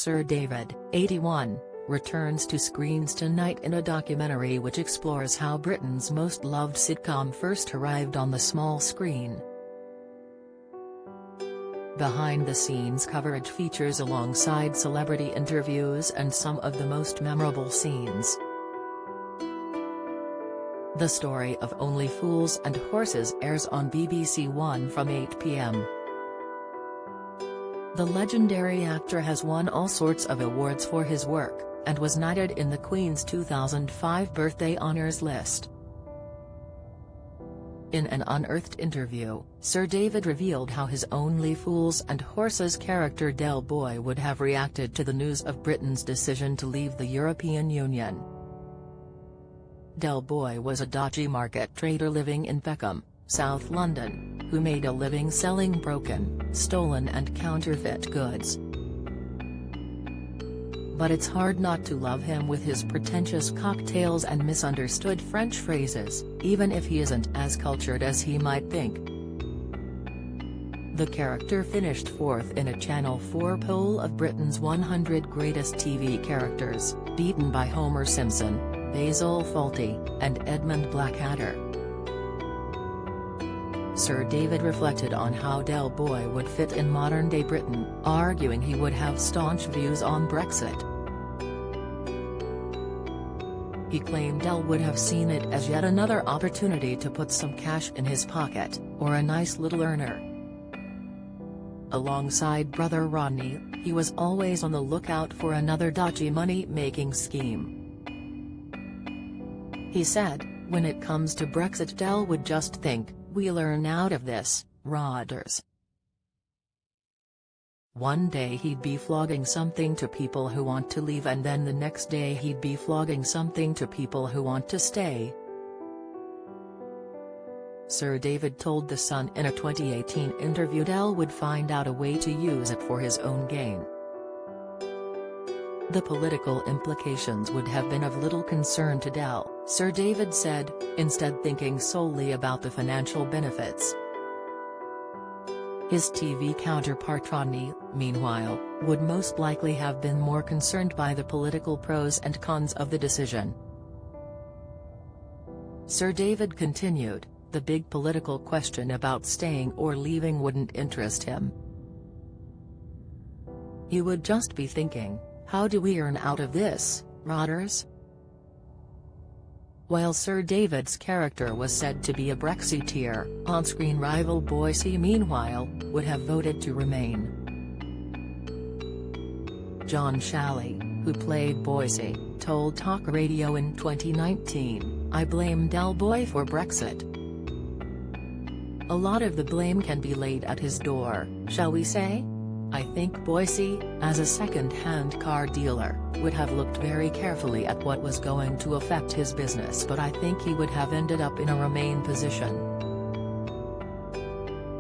Sir David, 81, returns to screens tonight in a documentary which explores how Britain's most loved sitcom first arrived on the small screen. Behind-the-scenes coverage features alongside celebrity interviews and some of the most memorable scenes. The story of Only Fools and Horses airs on BBC One from 8 p.m. The legendary actor has won all sorts of awards for his work, and was knighted in the Queen's 2005 birthday honours list. In an unearthed interview, Sir David revealed how his Only Fools and Horses character Del Boy would have reacted to the news of Britain's decision to leave the European Union. Del Boy was a dodgy market trader living in Peckham, South London, who made a living selling broken, stolen and counterfeit goods. But it's hard not to love him with his pretentious cocktails and misunderstood French phrases, even if he isn't as cultured as he might think. The character finished fourth in a Channel 4 poll of Britain's 100 greatest TV characters, beaten by Homer Simpson, Basil Fawlty, and Edmund Blackadder. Sir David reflected on how Del Boy would fit in modern-day Britain, arguing he would have staunch views on Brexit. He claimed Del would have seen it as yet another opportunity to put some cash in his pocket, or a nice little earner. Alongside brother Rodney, he was always on the lookout for another dodgy money-making scheme. He said, "When it comes to Brexit, Del would just think, 'We'll earn out of this, Rodders.' One day he'd be flogging something to people who want to leave, and then the next day he'd be flogging something to people who want to stay." Sir David told The Sun in a 2018 interview Del would find out a way to use it for his own gain. The political implications would have been of little concern to Del, Sir David said, instead thinking solely about the financial benefits. His TV counterpart Rodney, meanwhile, would most likely have been more concerned by the political pros and cons of the decision. Sir David continued, "The big political question about staying or leaving wouldn't interest him. He would just be thinking, 'How do we earn out of this, Rodders?'" While Sir David's character was said to be a Brexiteer, on-screen rival Boycie meanwhile, would have voted to remain. John Shalley, who played Boycie, told Talk Radio in 2019, "I blame Del Boy for Brexit. A lot of the blame can be laid at his door, shall we say? I think Boycie, as a second-hand car dealer, would have looked very carefully at what was going to affect his business, but I think he would have ended up in a Remain position."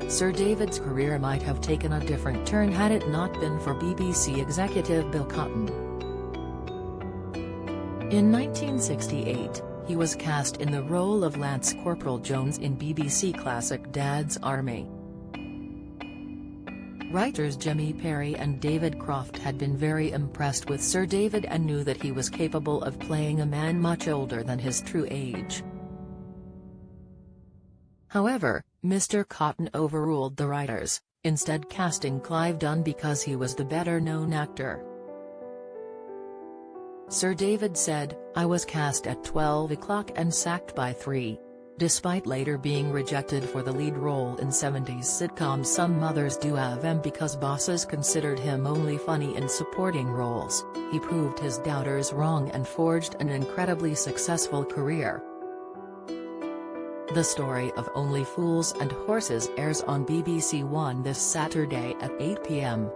Sir David's career might have taken a different turn had it not been for BBC executive Bill Cotton. In 1968, he was cast in the role of Lance Corporal Jones in BBC classic Dad's Army. Writers Jimmy Perry and David Croft had been very impressed with Sir David and knew that he was capable of playing a man much older than his true age. However, Mr. Cotton overruled the writers, instead casting Clive Dunn because he was the better-known actor. Sir David said, "I was cast at 12 o'clock and sacked by 3. Despite later being rejected for the lead role in 70s sitcom Some Mothers Do Have 'Em because bosses considered him only funny in supporting roles, he proved his doubters wrong and forged an incredibly successful career." The story of Only Fools and Horses airs on BBC One this Saturday at 8 p.m.